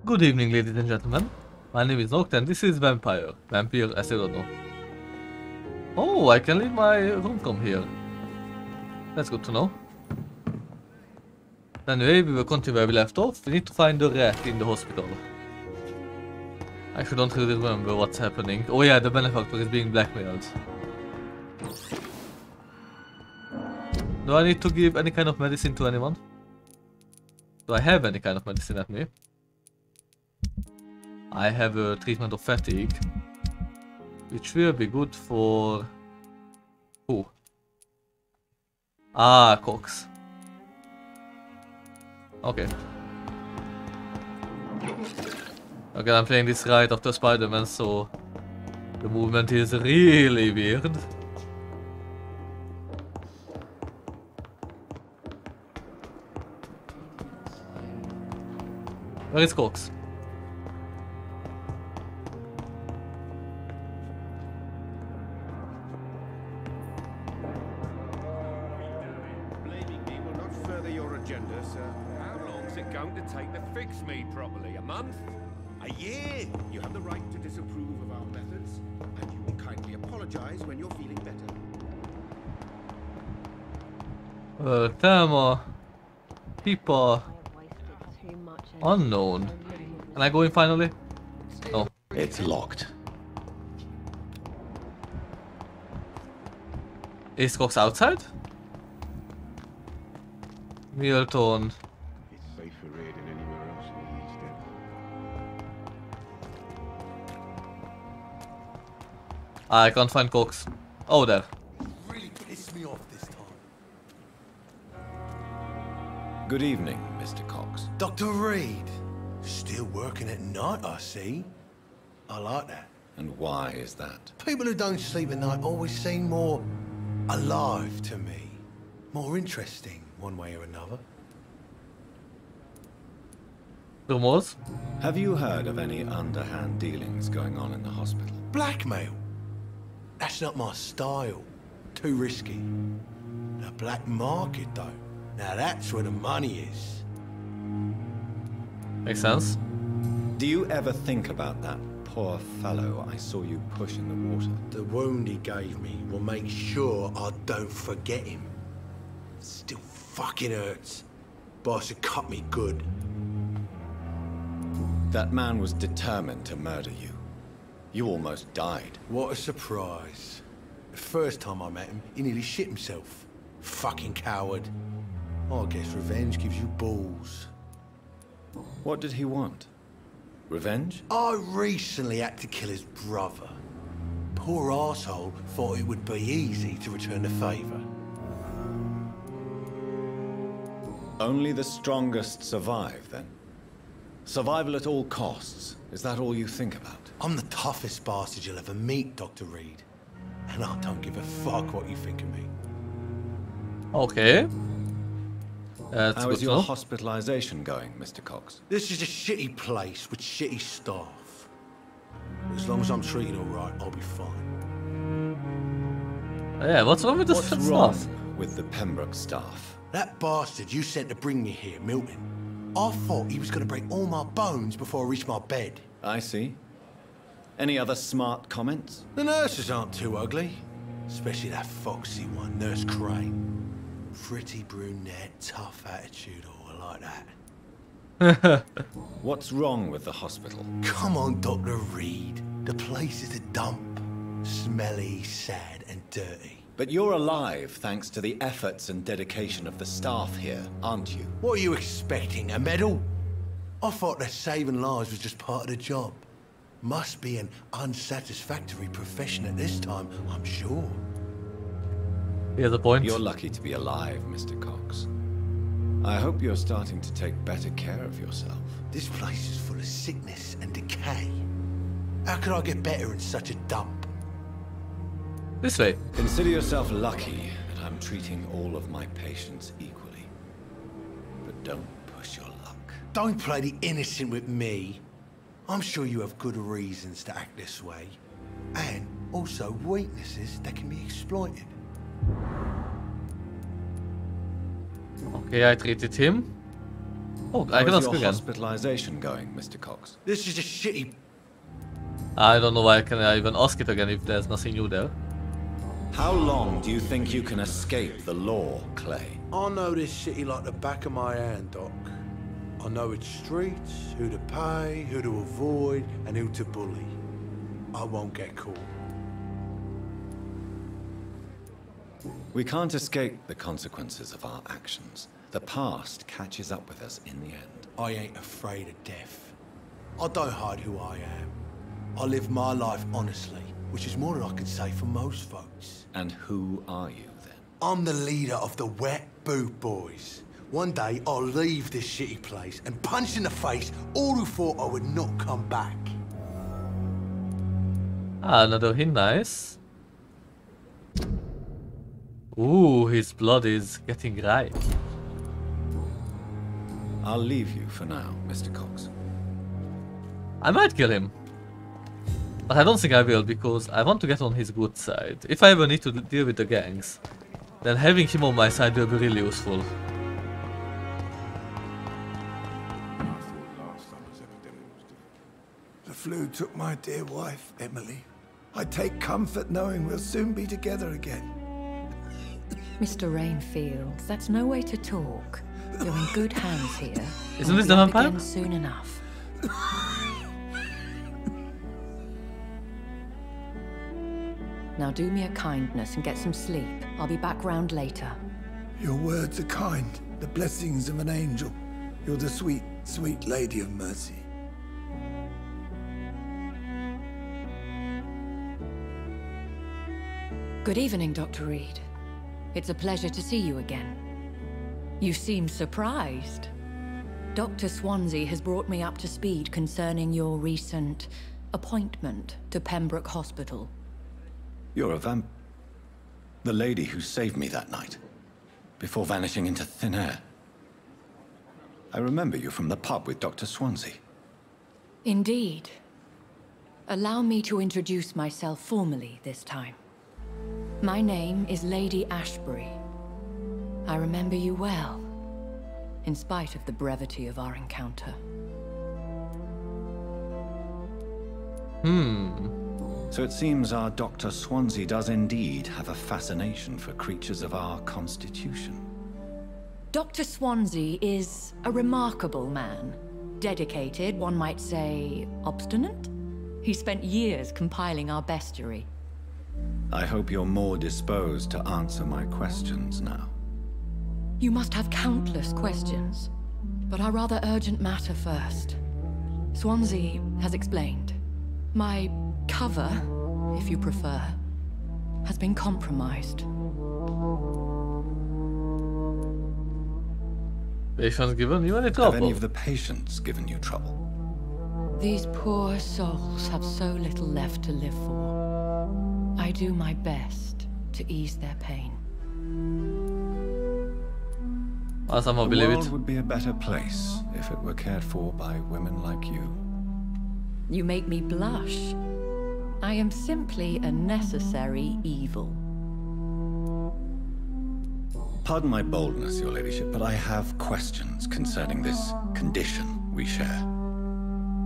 Good evening, ladies and gentlemen. My name is Noctastrum and this is Vampyr. Vampyr, I still don't know. Oh, I can leave my room from here. That's good to know. Anyway, we will continue where we left off. We need to find the rat in the hospital. I actually don't really remember what's happening. Oh yeah, the benefactor is being blackmailed. Do I need to give any kind of medicine to anyone? Do I have any kind of medicine at me? I have a treatment of fatigue, which will be good for... who? Ah, Cox. Okay. Okay, I'm playing this right after Spider-Man, so the movement is really weird. Where is Cox? Blaming me will not further your agenda, sir. How long's it going to take to fix me properly? A month? A year? You have the right to disapprove of our methods, and you will kindly apologize when you're feeling better. Thermo. People. Unknown. Can I go in finally? No. It's locked. Is Cox outside? Milton. It's safer here than anywhere else in the East End. I can't find Cox. Oh, there. Really pissed me off this time. Good evening, Mr. Cox. Dr. Reed. Still working at night, I see. I like that. And why is that? People who don't sleep at night always seem more alive to me. More interesting, one way or another. Rumors? Have you heard of any underhand dealings going on in the hospital? Blackmail. That's not my style. Too risky. The black market, though. Now that's where the money is. Makes sense. Do you ever think about that poor fellow I saw you push in the water? The wound he gave me will make sure I don't forget him. Still fucking hurts. Boss had cut me good. That man was determined to murder you. You almost died. What a surprise. The first time I met him, he nearly shit himself. Fucking coward. I guess revenge gives you balls. What did he want? Revenge? I recently had to kill his brother. Poor arsehole thought it would be easy to return the favour. Only the strongest survive, then? Survival at all costs. Is that all you think about? I'm the toughest bastard you'll ever meet, Dr. Reed. And I don't give a fuck what you think of me. Okay. That's How good is to your know. hospitalization going, Mr. Cox? This is a shitty place with shitty staff. As long as I'm treated all right, I'll be fine. Yeah, what's wrong with this What's stuff? wrong with the Pembroke staff? That bastard you sent to bring me here, Milton, I thought he was going to break all my bones before I reached my bed. I see. Any other smart comments? The nurses aren't too ugly. Especially that foxy one, Nurse Crane. Pretty brunette, tough attitude, all like that. What's wrong with the hospital? Come on, Dr. Reed. The place is a dump. Smelly, sad, and dirty. But you're alive thanks to the efforts and dedication of the staff here, aren't you? What are you expecting, a medal? I thought that saving lives was just part of the job. Must be an unsatisfactory profession at this time, I'm sure. Here's the point. You're lucky to be alive, Mr. Cox. I hope you're starting to take better care of yourself. This place is full of sickness and decay. How could I get better in such a dump? This way. Consider yourself lucky that I'm treating all of my patients equally. But don't push your luck. Don't play the innocent with me. I'm sure you have good reasons to act this way. And also weaknesses that can be exploited. Okay, I treated him. Oh, I How can is ask your again. hospitalization going, Mr. Cox? This is a shitty... I don't know why can I even ask it again if there's nothing new there. How long do you think you can escape the law, Clay? I know this city like the back of my hand, Doc. I know its streets, who to pay, who to avoid, and who to bully. I won't get caught. We can't escape the consequences of our actions. The past catches up with us in the end. I ain't afraid of death. I don't hide who I am. I live my life honestly, which is more than I can say for most folks. And who are you, then? I'm the leader of the Wet Boot Boys. One day, I'll leave this shitty place and punch in the face all who thought I would not come back. Ah, another hint, nice. Ooh, his blood is getting ripe. I'll leave you for now, Mr. Cox. I might kill him. But I don't think I will, because I want to get on his good side. If I ever need to deal with the gangs, then having him on my side will be really useful. The flu took my dear wife, Emily. I take comfort knowing we'll soon be together again. Mr. Rainfield, that's no way to talk. You're in good hands here. Isn't this the vampire? Again soon enough. Now do me a kindness and get some sleep. I'll be back round later. Your words are kind, the blessings of an angel. You're the sweet, sweet lady of mercy. Good evening, Dr. Reed. It's a pleasure to see you again. You seem surprised. Dr. Swansea has brought me up to speed concerning your recent appointment to Pembroke Hospital. You're a the lady who saved me that night, before vanishing into thin air. I remember you from the pub with Dr. Swansea. Indeed. Allow me to introduce myself formally this time. My name is Lady Ashbury. I remember you well, in spite of the brevity of our encounter. So it seems our Dr. Swansea does indeed have a fascination for creatures of our constitution. Dr. Swansea is a remarkable man. Dedicated, one might say, obstinate? He spent years compiling our bestiary. I hope you're more disposed to answer my questions now. You must have countless questions, but our rather urgent matter first. Swansea has explained. My cover, if you prefer, has been compromised. Patients given you any Have trouble? any of the patients given you trouble? These poor souls have so little left to live for. I do my best to ease their pain. Awesome, I The believe world it. would be a better place if it were cared for by women like you. You make me blush. I am simply a necessary evil. Pardon my boldness, your ladyship, but I have questions concerning this condition we share.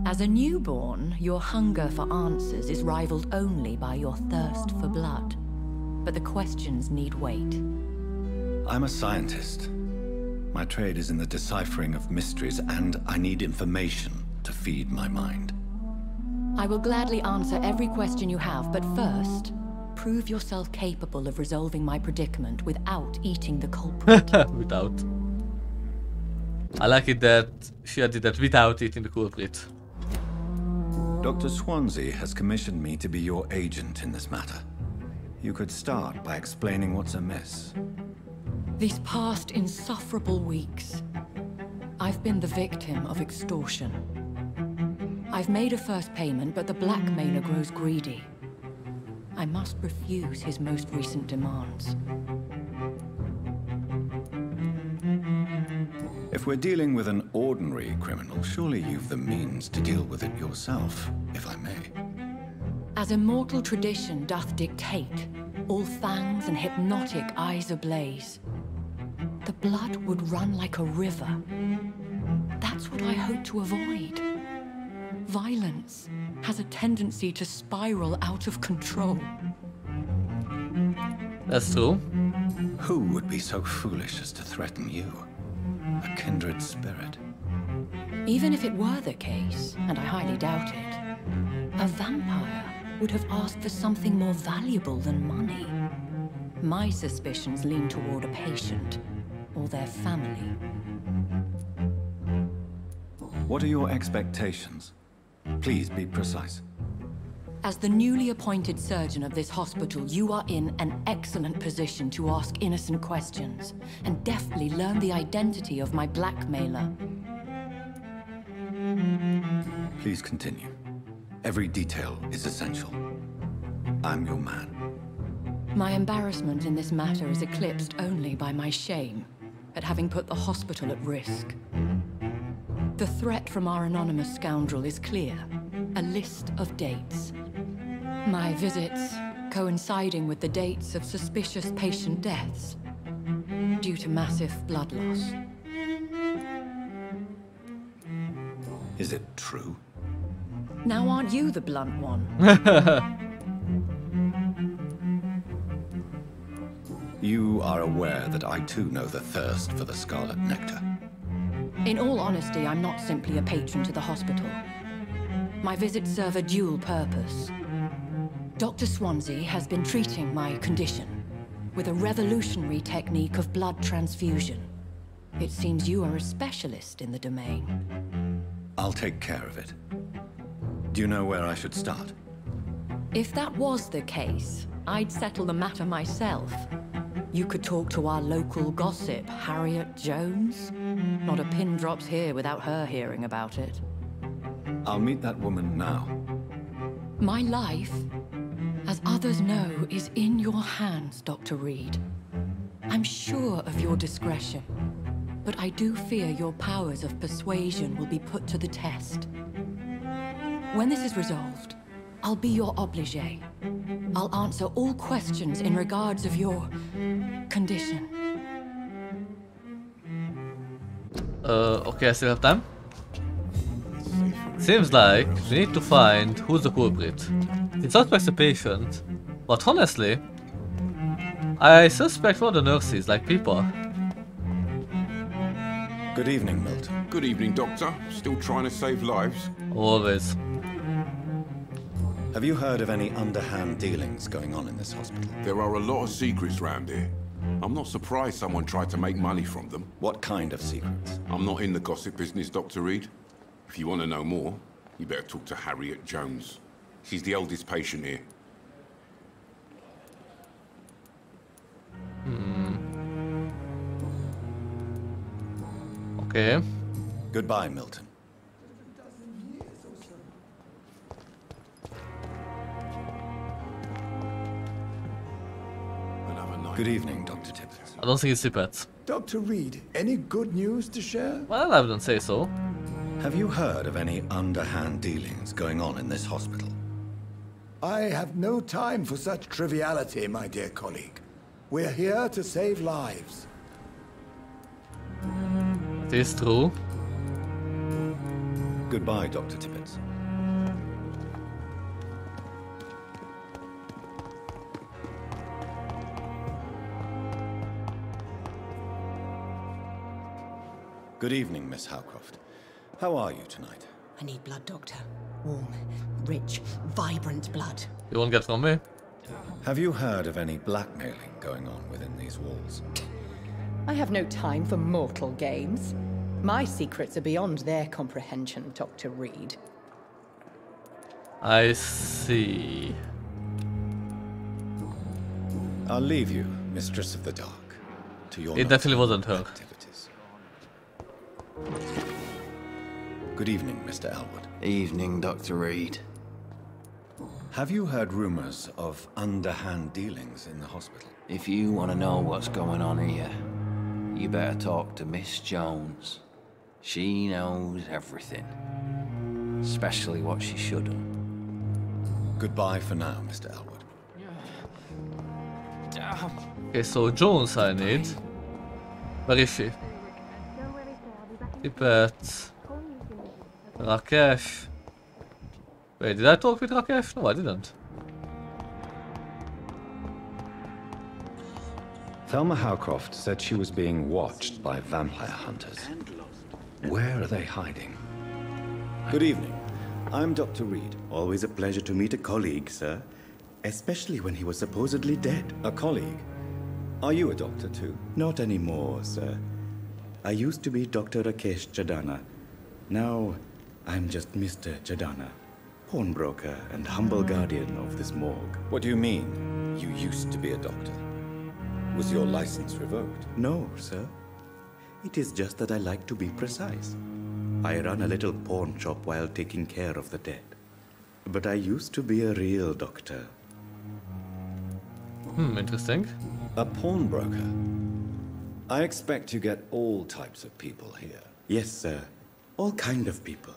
As a newborn, your hunger for answers is rivaled only by your thirst for blood. But the questions need wait. I'm a scientist. My trade is in the deciphering of mysteries, and I need information to feed my mind. I will gladly answer every question you have, but first, prove yourself capable of resolving my predicament without eating the culprit. Without. I like it that she did that without eating the culprit. Dr. Swansea has commissioned me to be your agent in this matter. You could start by explaining what's amiss. These past insufferable weeks, I've been the victim of extortion. I've made a first payment, but the blackmailer grows greedy. I must refuse his most recent demands. If we're dealing with an ordinary criminal, surely you've the means to deal with it yourself, if I may. As immortal tradition doth dictate, all fangs and hypnotic eyes ablaze, the blood would run like a river. That's what I hope to avoid. Violence has a tendency to spiral out of control. That's true. Who would be so foolish as to threaten you? A kindred spirit. Even if it were the case, and I highly doubt it, a vampire would have asked for something more valuable than money. My suspicions lean toward a patient or their family. What are your expectations? Please be precise. As the newly appointed surgeon of this hospital, you are in an excellent position to ask innocent questions and deftly learn the identity of my blackmailer. Please continue. Every detail is essential. I'm your man. My embarrassment in this matter is eclipsed only by my shame at having put the hospital at risk. The threat from our anonymous scoundrel is clear. A list of dates. My visits coinciding with the dates of suspicious patient deaths due to massive blood loss. Is it true? Now aren't you the blunt one? You are aware that I too know the thirst for the scarlet nectar. In all honesty, I'm not simply a patron to the hospital. My visits serve a dual purpose. Dr. Swansea has been treating my condition with a revolutionary technique of blood transfusion. It seems you are a specialist in the domain. I'll take care of it. Do you know where I should start? If that was the case, I'd settle the matter myself. You could talk to our local gossip, Harriet Jones. Not a pin drops here without her hearing about it. I'll meet that woman now. My life, as others know, is in your hands, Dr. Reed. I'm sure of your discretion, but I do fear your powers of persuasion will be put to the test. When this is resolved, I'll be your obligé. I'll answer all questions in regards of your condition. Okay, I still have time. Seems like we need to find who's the culprit. It suspects the patient, but honestly, I suspect one of the nurses, like people. Good evening, Milton. Good evening, Doctor. Still trying to save lives? Always. Have you heard of any underhand dealings going on in this hospital? There are a lot of secrets round here. I'm not surprised someone tried to make money from them. What kind of secrets? I'm not in the gossip business, Dr. Reed. If you want to know more, you better talk to Harriet Jones. She's the oldest patient here. Okay. Goodbye, Milton. Good evening, Dr. Tibbets. I don't think it's Tippett. Dr. Reed, any good news to share? Well, I wouldn't say so. Have you heard of any underhand dealings going on in this hospital? I have no time for such triviality, my dear colleague. We're here to save lives. It is true. Goodbye, Dr. Tibbets. Good evening, Miss Howcroft. How are you tonight? I need blood, Doctor. Warm, rich, vibrant blood. You won't get from me. Have you heard of any blackmailing going on within these walls? I have no time for mortal games. My secrets are beyond their comprehension, Dr. Reed. I see. I'll leave you, Mistress of the Dark, to your It definitely wasn't her. activities. Good evening, Mr. Elwood. Evening, Dr. Reed. Have you heard rumors of underhand dealings in the hospital? If you want to know what's going on here, you better talk to Miss Jones. She knows everything. Especially what she shouldn't. Goodbye for now, Mr. Elwood. Okay, so Jones I need. Where is she? Tippett. Rakesh. Wait, did I talk with Rakesh? No, I didn't. Thelma Howcroft said she was being watched by vampire hunters. Where are they hiding? Good evening. I'm Dr. Reed. Always a pleasure to meet a colleague, sir. Especially when he was supposedly dead. A colleague? Are you a doctor too? Not anymore, sir. I used to be Dr. Rakesh Chadana. Now, I'm just Mr. Chadana, pawnbroker and humble guardian of this morgue. What do you mean, you used to be a doctor? Was your license revoked? No, sir. It is just that I like to be precise. I run a little pawn shop while taking care of the dead. But I used to be a real doctor. Interesting. A pawnbroker? I expect you get all types of people here. Yes, sir. All kind of people.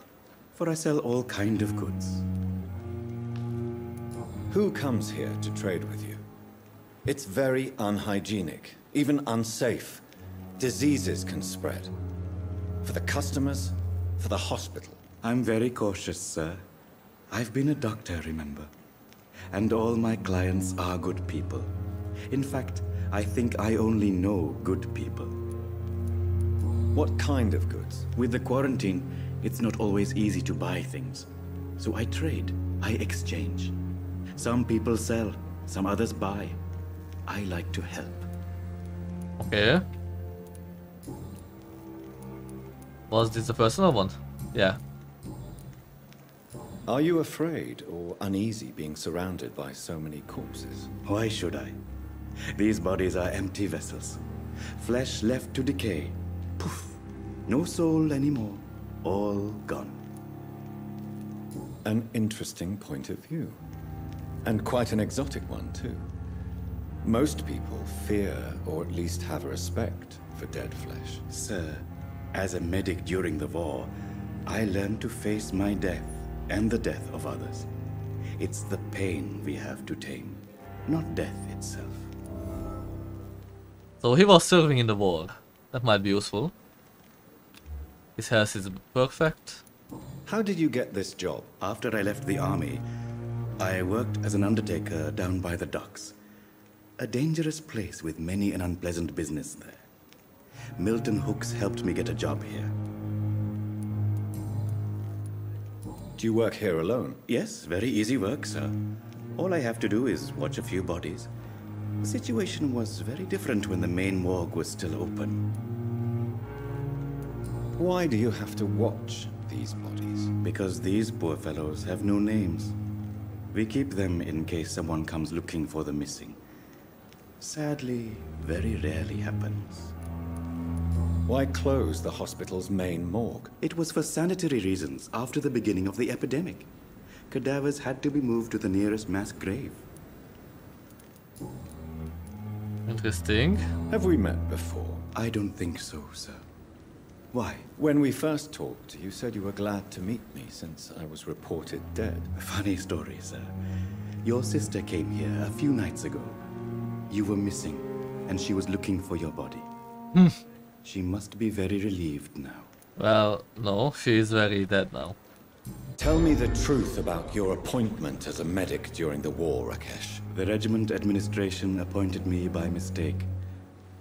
For I sell all kind of goods. Who comes here to trade with you? It's very unhygienic, even unsafe. Diseases can spread. For the customers, for the hospital. I'm very cautious, sir. I've been a doctor, remember? And all my clients are good people. In fact, I think I only know good people. What kind of goods? With the quarantine, it's not always easy to buy things. So I trade, I exchange. Some people sell, some others buy. I like to help. Okay. Was this the personal one? Yeah. Are you afraid or uneasy being surrounded by so many corpses? Why should I? These bodies are empty vessels. Flesh left to decay. Poof. No soul anymore. All gone. An interesting point of view. And quite an exotic one, too. Most people fear, or at least have a respect, for dead flesh. Sir, as a medic during the war, I learned to face my death and the death of others. It's the pain we have to tame, not death itself. So he was serving in the war. That might be useful. His health is perfect. How did you get this job? After I left the army, I worked as an undertaker down by the docks. A dangerous place with many an unpleasant business there. Milton Hooks helped me get a job here. Do you work here alone? Yes, very easy work, sir. All I have to do is watch a few bodies. The situation was very different when the main morgue was still open. Why do you have to watch these bodies? Because these poor fellows have no names. We keep them in case someone comes looking for the missing. Sadly, very rarely happens. Why close the hospital's main morgue? It was for sanitary reasons after the beginning of the epidemic. Cadavers had to be moved to the nearest mass grave. Interesting. Have we met before? I don't think so, sir. Why? When we first talked, you said you were glad to meet me since I was reported dead. Funny story, sir. Your sister came here a few nights ago. You were missing, and she was looking for your body. She must be very relieved now. Well, no, she is very dead now. Tell me the truth about your appointment as a medic during the war, Rakesh. The regiment administration appointed me by mistake.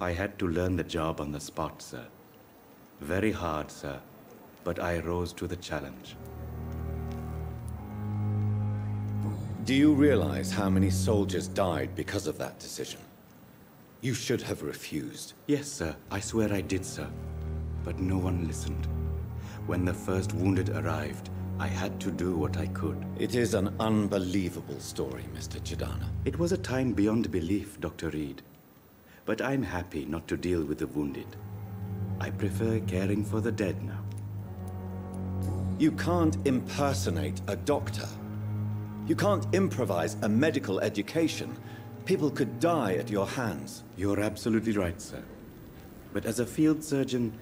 I had to learn the job on the spot, sir. Very hard, sir, but I rose to the challenge. Do you realize how many soldiers died because of that decision? You should have refused. Yes, sir. I swear I did, sir. But no one listened. When the first wounded arrived, I had to do what I could. It is an unbelievable story, Mr. Chadana. It was a time beyond belief, Dr. Reed. But I'm happy not to deal with the wounded. I prefer caring for the dead now. You can't impersonate a doctor. You can't improvise a medical education. People could die at your hands. You're absolutely right, sir. But as a field surgeon,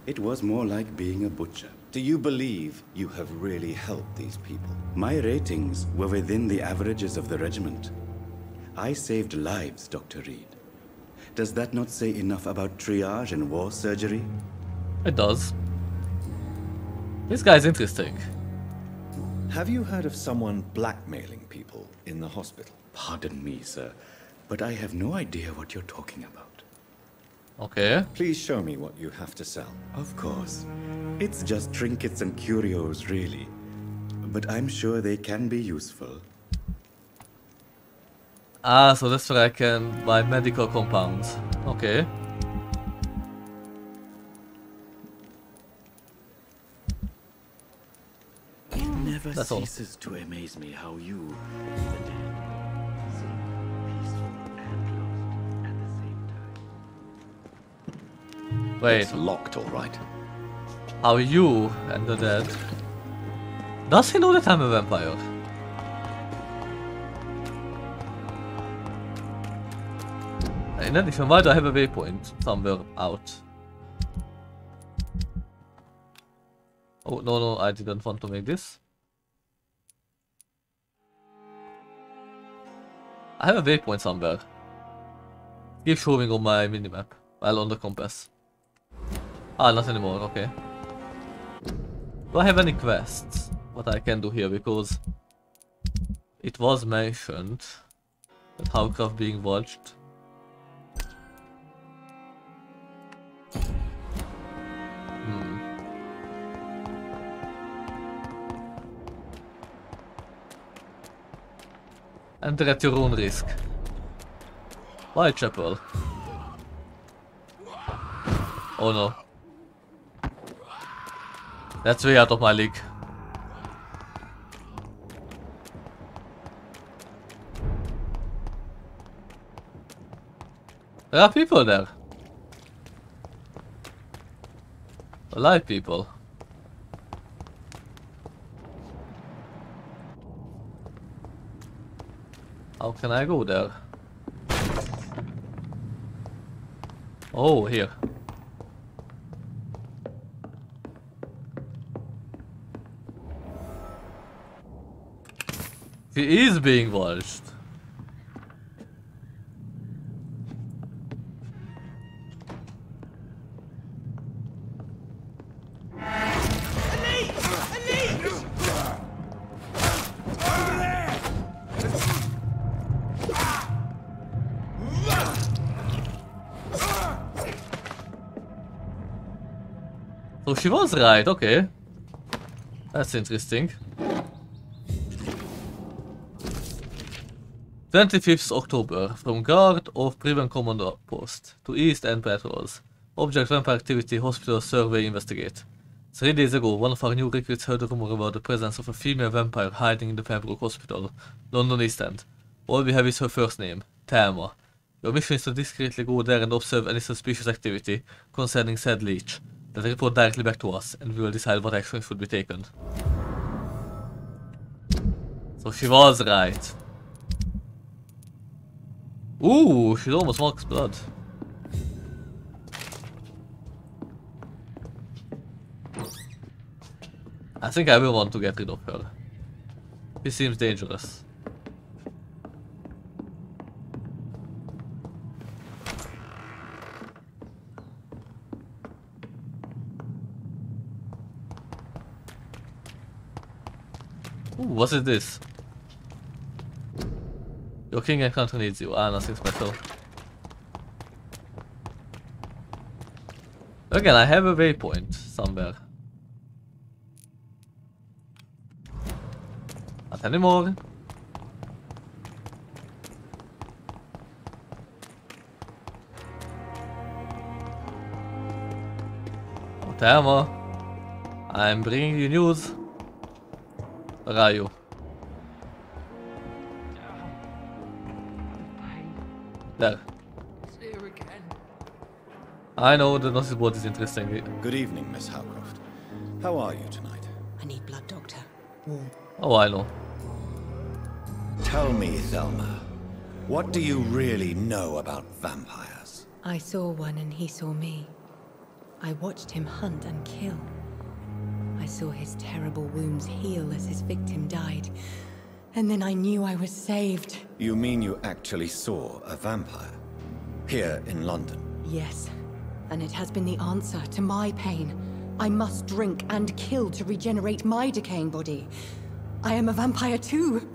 it was more like being a butcher. Do you believe you have really helped these people? My ratings were within the averages of the regiment. I saved lives, Dr. Reed. Does that not say enough about triage and war surgery? It does. This guy's interesting. Have you heard of someone blackmailing people in the hospital? Pardon me, sir, but I have no idea what you're talking about. Okay. Please show me what you have to sell. Of course. It's just trinkets and curios, really. But I'm sure they can be useful. Ah, so that's where I can buy medical compounds. Okay. It never That's all. ceases to amaze me how you, the dead, seem peaceful and lost at the same time. Wait. It's locked, all right. How you and the dead? Does he know that I'm a vampire? In addition, why do I have a waypoint somewhere out? Oh, no, I didn't want to make this. I have a waypoint somewhere. Keep showing on my minimap. Well, on the compass. Ah, not anymore, okay. Do I have any quests? What I can do here, because it was mentioned that Howcraft being watched. Enter at your own risk. Whitechapel. Oh no. That's way out of my league. There are people there. Alive people. How can I go there? Oh, here. He is being watched. So she was right, okay. That's interesting. 25th October, from guard of Prevent Commando Post to East End Patrols. Object vampire activity, hospital survey, investigate. 3 days ago, one of our new recruits heard a rumor about the presence of a female vampire hiding in the Pembroke Hospital, London East End. All we have is her first name, Thelma. Your mission is to discreetly go there and observe any suspicious activity concerning said leech. Then report directly back to us, and we will decide what action should be taken. So she was right. Ooh, she almost marks blood. I think I will want to get rid of her. She seems dangerous. Ooh, what is this? Your king encounter needs you. Ah, nothing special. Again, I have a waypoint somewhere. Not anymore. Oh, Thelma. I'm bringing you news. Where are you? There. I know the notice board is interesting. Good evening, Miss Howcroft. How are you tonight? I need blood, Doctor. Warm. Oh, I know. Tell me, Thelma, what do you really know about vampires? I saw one and he saw me. I watched him hunt and kill. I saw his terrible wounds heal as his victim died. And then I knew I was saved. You mean you actually saw a vampire? Here in London? Yes. And it has been the answer to my pain. I must drink and kill to regenerate my decaying body. I am a vampire too.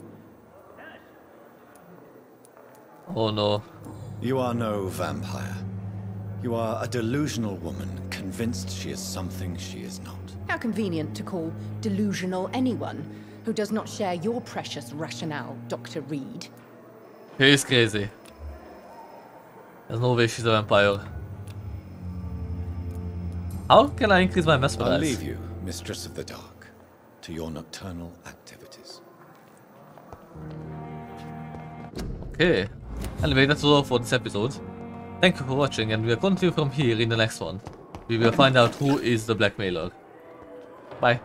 Oh no. You are no vampire. You are a delusional woman, convinced she is something she is not. How convenient to call delusional anyone who does not share your precious rationale, Dr. Reed. He is crazy. There's no way she's a vampire. How can I increase my mesmerize? I'll leave you, Mistress of the Dark, to your nocturnal activities. Okay. Anyway, that's all for this episode. Thank you for watching, and we'll continue from here in the next one. We will find out who is the blackmailer. Bye.